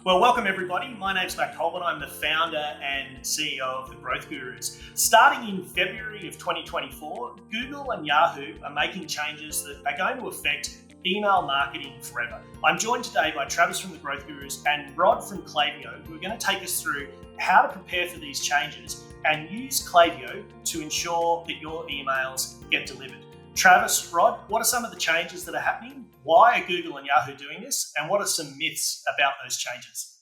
Well, welcome everybody. My name's Matt Colvin. I'm the founder and CEO of the Growth Gurus. Starting in February of 2024, Google and Yahoo are making changes that are going to affect email marketing forever. I'm joined today by Travis from the Growth Gurus and Rod from Klaviyo, who are going to take us through how to prepare for these changes and use Klaviyo to ensure that your emails get delivered. Travis, Rod, what are some of the changes that are happening? Why are Google and Yahoo doing this? And what are some myths about those changes?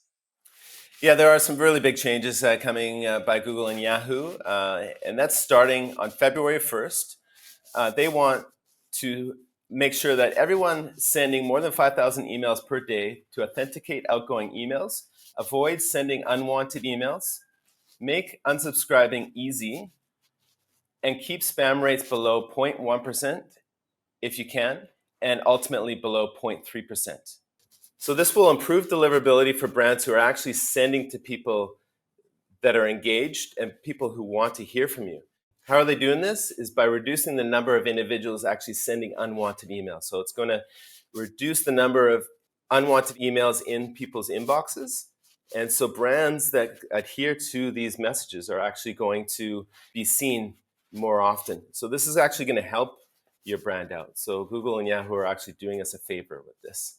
Yeah, there are some really big changes coming by Google and Yahoo, and that's starting on February 1st. They want to make sure that everyone sending more than 5,000 emails per day to authenticate outgoing emails, avoid sending unwanted emails, make unsubscribing easy, and keep spam rates below 0.1% if you can, and ultimately below 0.3%. So this will improve deliverability for brands who are actually sending to people that are engaged and people who want to hear from you. How are they doing this? Is by reducing the number of individuals actually sending unwanted emails. So it's going to reduce the number of unwanted emails in people's inboxes. And so brands that adhere to these messages are actually going to be seen more often. So this is actually going to help your brand out. So Google and Yahoo are actually doing us a favor with this.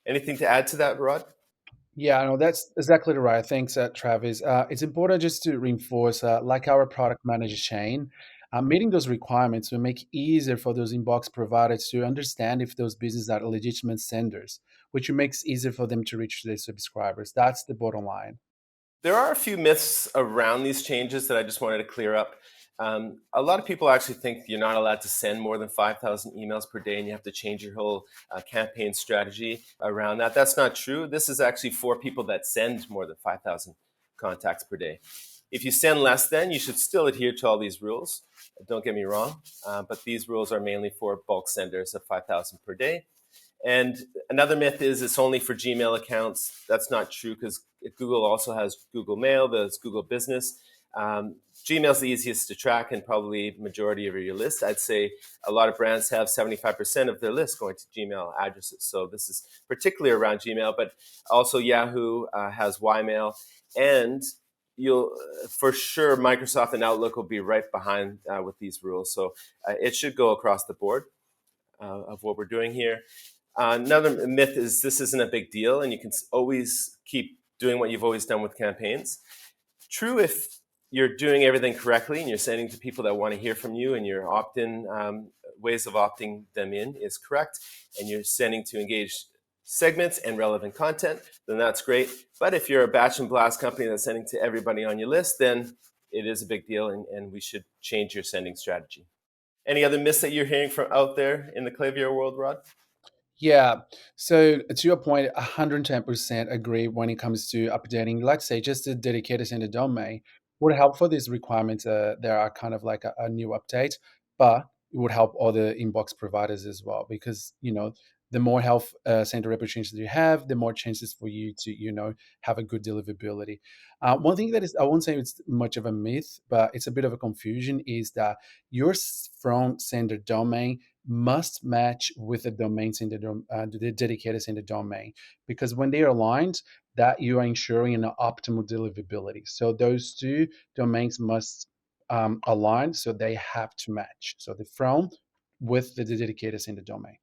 Anything to add to that, Rod? Yeah, no, that's exactly right. Thanks, Travis. It's important just to reinforce, like our product manager Shane, meeting those requirements will make it easier for those inbox providers to understand if those businesses are legitimate senders, which makes it easier for them to reach their subscribers. That's the bottom line. There are a few myths around these changes that I just wanted to clear up. A lot of people actually think you're not allowed to send more than 5,000 emails per day and you have to change your whole campaign strategy around that. That's not true. This is actually for people that send more than 5,000 contacts per day. If you send less than, you should still adhere to all these rules. Don't get me wrong, but these rules are mainly for bulk senders of 5,000 per day. And another myth is it's only for Gmail accounts. That's not true because Google also has Google Mail, there's Google Business. Gmail's the easiest to track and probably majority of your list. I'd say a lot of brands have 75% of their list going to Gmail addresses. So this is particularly around Gmail, but also Yahoo has Ymail, and you'll for sure Microsoft and Outlook will be right behind with these rules. So it should go across the board of what we're doing here. Another myth is this isn't a big deal and you can always keep doing what you've always done with campaigns. True if you're doing everything correctly and you're sending to people that want to hear from you and your opt-in ways of opting them in is correct and you're sending to engaged segments and relevant content, then that's great. But if you're a batch and blast company that's sending to everybody on your list, then it is a big deal and we should change your sending strategy. Any other myths that you're hearing from out there in the Klaviyo world, Rod? Yeah. So to your point, 110% agree when it comes to updating, let's say, just the dedicated in the domain would help for these requirements. There are kind of like a new update, but it would help other inbox providers as well because, the more health center representations you have, the more chances for you to, have a good deliverability. One thing that is, I won't say it's much of a myth, but it's a bit of a confusion is that your front sender domain must match with the domains in the dedicators in the domain because when they are aligned that you are ensuring an optimal deliverability, so those two domains must align, so they have to match, so the from with the dedicators in the domain.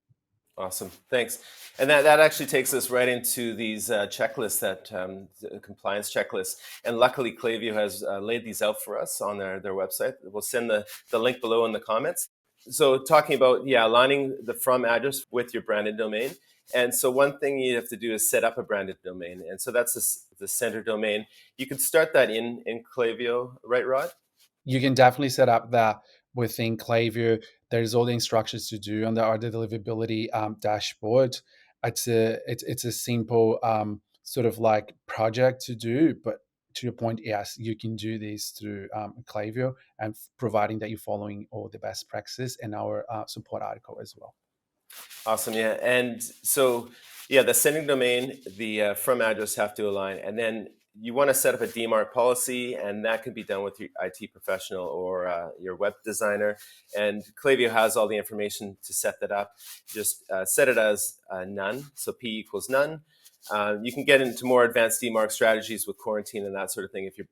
Awesome, thanks. And that actually takes us right into these checklists, that the compliance checklists. And luckily, Klaviyo has laid these out for us on their website. We'll send the link below in the comments. So talking about, aligning the from address with your branded domain. And so one thing you have to do is set up a branded domain. And so that's the center domain. You can start that in Klaviyo, right, Rod? You can definitely set up that within Klaviyo. There's all the instructions to do on the order deliverability dashboard. It's a simple sort of like project to do, but to your point, yes, you can do this through Klaviyo, and providing that you're following all the best practices in our support article as well. Awesome, yeah. And so, the sending domain, the from address have to align. And then you want to set up a DMARC policy, and that can be done with your IT professional or your web designer. And Klaviyo has all the information to set that up. Just set it as none, so P equals none. You can get into more advanced DMARC strategies with quarantine and that sort of thing if your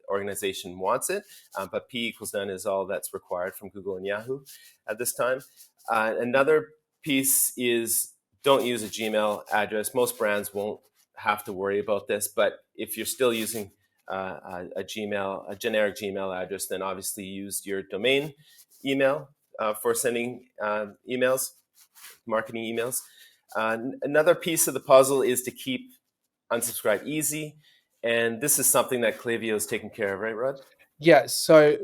organization wants it. But P equals none is all that's required from Google and Yahoo at this time. Another piece is don't use a Gmail address. Most brands won't have to worry about this, but if you're still using a generic Gmail address, then obviously use your domain email for sending emails, marketing emails. Another piece of the puzzle is to keep unsubscribe easy, and this is something that Klaviyo is taking care of, right, Rod? Yeah, so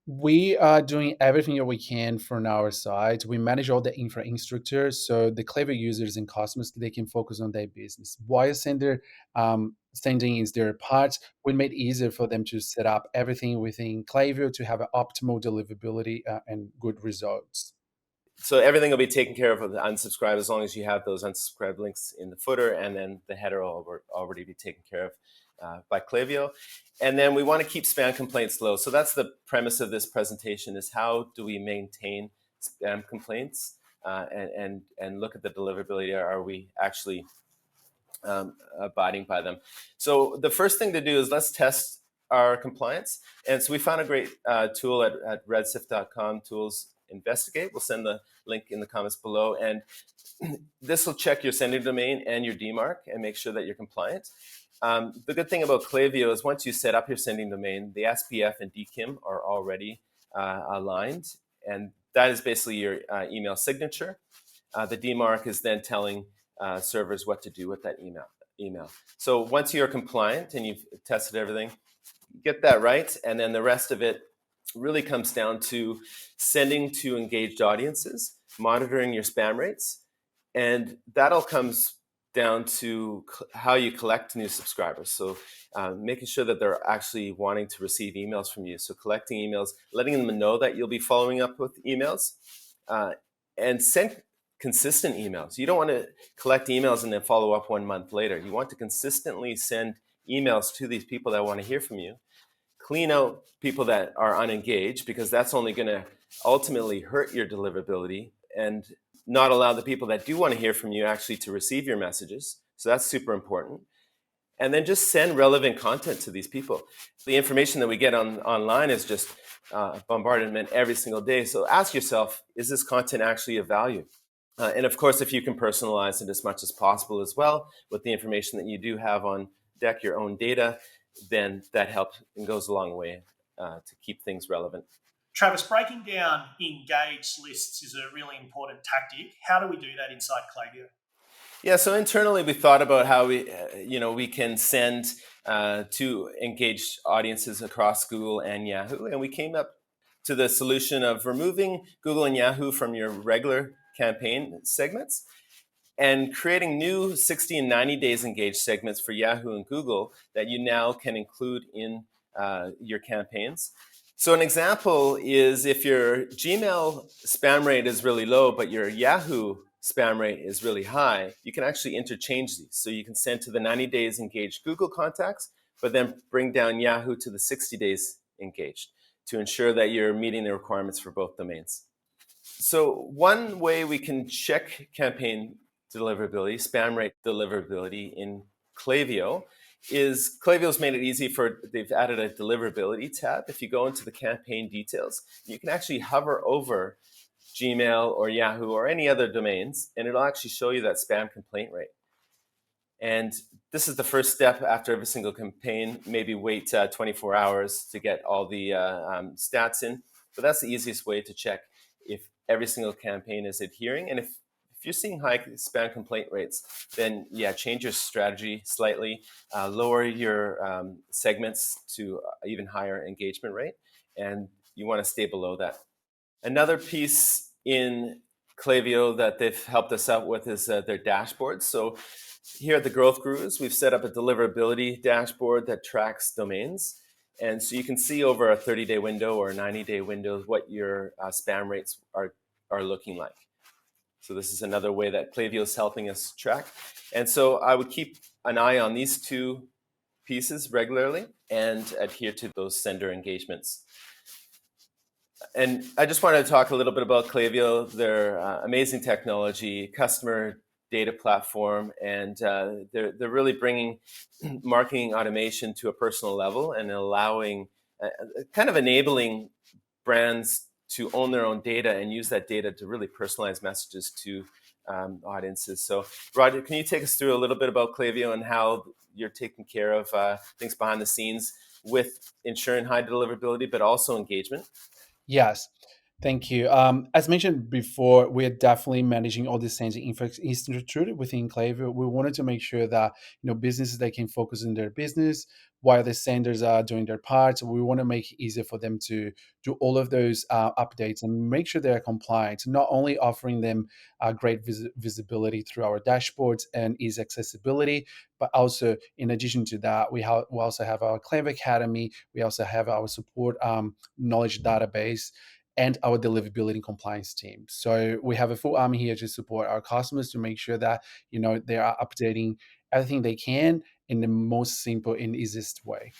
we are doing everything that we can from our side. We manage all the infrastructure, so the Klaviyo users and customers, they can focus on their business. While sending is their part, we made it easier for them to set up everything within Klaviyo to have an optimal deliverability and good results. So everything will be taken care of with the unsubscribe as long as you have those unsubscribe links in the footer, and then the header will already be taken care of by Klaviyo. And then we want to keep spam complaints low. So that's the premise of this presentation: is how do we maintain spam complaints and look at the deliverability? Are we actually abiding by them? So the first thing to do is let's test our compliance. And so we found a great tool at redshift.com, tools investigate. We'll send the link in the comments below, and this will check your sending domain and your DMARC and make sure that you're compliant. The good thing about Klaviyo is once you set up your sending domain, the SPF and DKIM are already aligned, and that is basically your email signature. The DMARC is then telling servers what to do with that email. So once you're compliant and you've tested everything, get that right, and then the rest of it really comes down to sending to engaged audiences, monitoring your spam rates, and that all comes down to how you collect new subscribers. So making sure that they're actually wanting to receive emails from you. So collecting emails, letting them know that you'll be following up with emails, and send consistent emails. You don't want to collect emails and then follow up 1 month later. You want to consistently send emails to these people that want to hear from you. Clean out people that are unengaged, because that's only going to ultimately hurt your deliverability, and not allow the people that do want to hear from you actually to receive your messages. So that's super important. And then just send relevant content to these people. The information that we get online is just bombardment every single day. So ask yourself, is this content actually of value? And of course, if you can personalize it as much as possible as well with the information that you do have on deck, your own data, then that helps and goes a long way to keep things relevant. Travis, breaking down engaged lists is a really important tactic. How do we do that inside Klaviyo? Yeah, so internally we thought about how we can send to engaged audiences across Google and Yahoo, and we came up to the solution of removing Google and Yahoo from your regular campaign segments and creating new 60 and 90 days engaged segments for Yahoo and Google that you now can include in your campaigns. So an example is if your Gmail spam rate is really low, but your Yahoo spam rate is really high, you can actually interchange these. So you can send to the 90 days engaged Google contacts, but then bring down Yahoo to the 60 days engaged to ensure that you're meeting the requirements for both domains. So one way we can check campaign deliverability, spam rate deliverability in Klaviyo is Klaviyo's made it easy they've added a deliverability tab. If you go into the campaign details, you can actually hover over Gmail or Yahoo or any other domains, and it'll actually show you that spam complaint rate. And this is the first step after every single campaign. Maybe wait 24 hours to get all the stats in, but that's the easiest way to check if every single campaign is adhering. And if you're seeing high spam complaint rates, then yeah, change your strategy slightly, lower your segments to even higher engagement rate, and you want to stay below that. Another piece in Klaviyo that they've helped us out with is their dashboards. So here at the Growth Gurus, we've set up a deliverability dashboard that tracks domains. And so you can see over a 30-day window or a 90-day window what your spam rates are looking like. So this is another way that Klaviyo is helping us track. And so I would keep an eye on these two pieces regularly and adhere to those sender engagements. And I just wanted to talk a little bit about Klaviyo, their amazing technology, customer data platform, and they're really bringing marketing automation to a personal level and allowing, kind of enabling brands to own their own data and use that data to really personalize messages to audiences. So, Roger, can you take us through a little bit about Klaviyo and how you're taking care of things behind the scenes with ensuring high deliverability, but also engagement? Yes. Thank you. As mentioned before, we're definitely managing all these things infrastructure within Klaviyo. We wanted to make sure that businesses, they can focus on their business while the senders are doing their part. So we want to make it easier for them to do all of those updates and make sure they're compliant. Not only offering them great visibility through our dashboards and easy accessibility, but also in addition to that, we also have our Klaviyo Academy. We also have our support knowledge database and our deliverability and compliance team. So we have a full army here to support our customers to make sure that they are updating everything they can in the most simple and easiest way.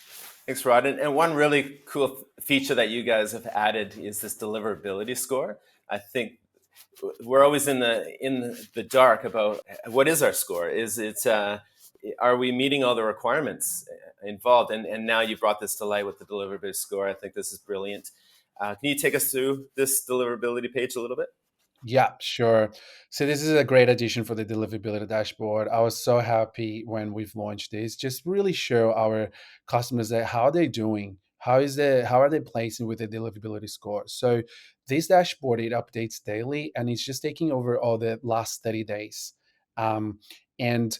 Thanks, Rod. And one really cool feature that you guys have added is this deliverability score. I think we're always in the dark about what is our score. Is it are we meeting all the requirements involved? And now you brought this to light with the deliverability score. I think this is brilliant. Can you take us through this deliverability page a little bit? Yeah, sure. So this is a great addition for the deliverability dashboard. I was so happy when we've launched this. Just really show our customers that how are they doing, how are they placing with the deliverability score. So this dashboard, it updates daily and it's just taking over all the last 30 days. And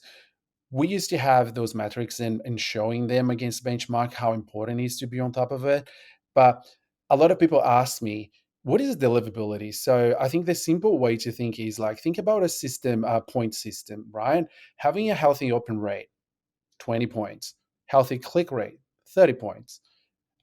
we used to have those metrics and showing them against benchmark how important it is to be on top of it. But a lot of people ask me, what is deliverability? So I think the simple way to think is like, think about a system, a point system, right? Having a healthy open rate, 20 points, healthy click rate, 30 points,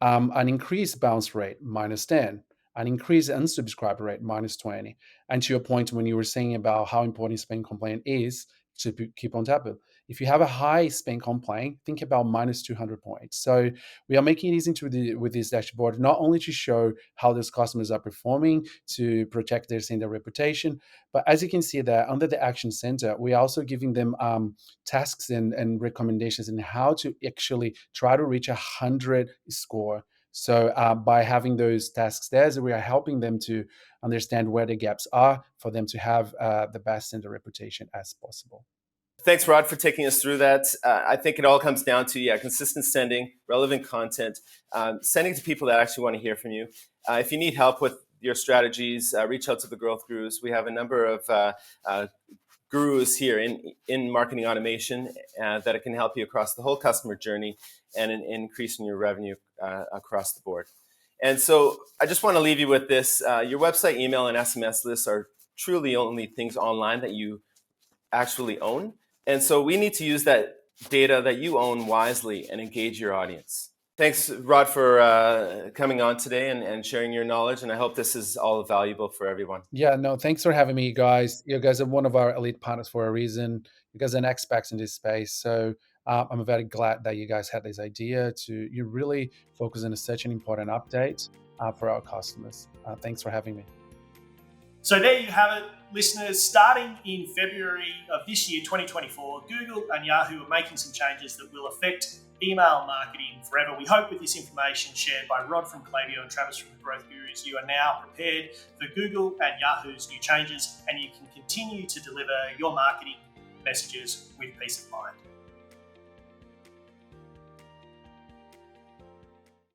an increased bounce rate, -10, an increased unsubscribe rate, -20. And to your point, when you were saying about how important spam complaint is to keep on top of, if you have a high spam complaint, think about -200 points. So we are making it easy with this dashboard, not only to show how those customers are performing to protect their sender reputation, but as you can see there under the Action Center, we are also giving them tasks and recommendations in how to actually try to reach 100 score. So by having those tasks there, so we are helping them to understand where the gaps are for them to have the best sender reputation as possible. Thanks, Rod, for taking us through that. I think it all comes down to consistent sending, relevant content, sending to people that actually want to hear from you. If you need help with your strategies, reach out to the Growth Gurus. We have a number of gurus here in marketing automation that can help you across the whole customer journey and in increasing your revenue across the board. And so I just want to leave you with this. Your website, email, and SMS lists are truly only things online that you actually own. And so we need to use that data that you own wisely and engage your audience. Thanks, Rod, for coming on today and sharing your knowledge. And I hope this is all valuable for everyone. Yeah, no, thanks for having me, guys. You guys are one of our elite partners for a reason. You guys are experts in this space. So I'm very glad that you guys had this idea to you really focus on such an important update for our customers. Thanks for having me. So there you have it, listeners. Starting in February of this year, 2024, Google and Yahoo are making some changes that will affect email marketing forever. We hope with this information shared by Rod from Klaviyo and Travis from the Growth Gurus, you are now prepared for Google and Yahoo's new changes, and you can continue to deliver your marketing messages with peace of mind.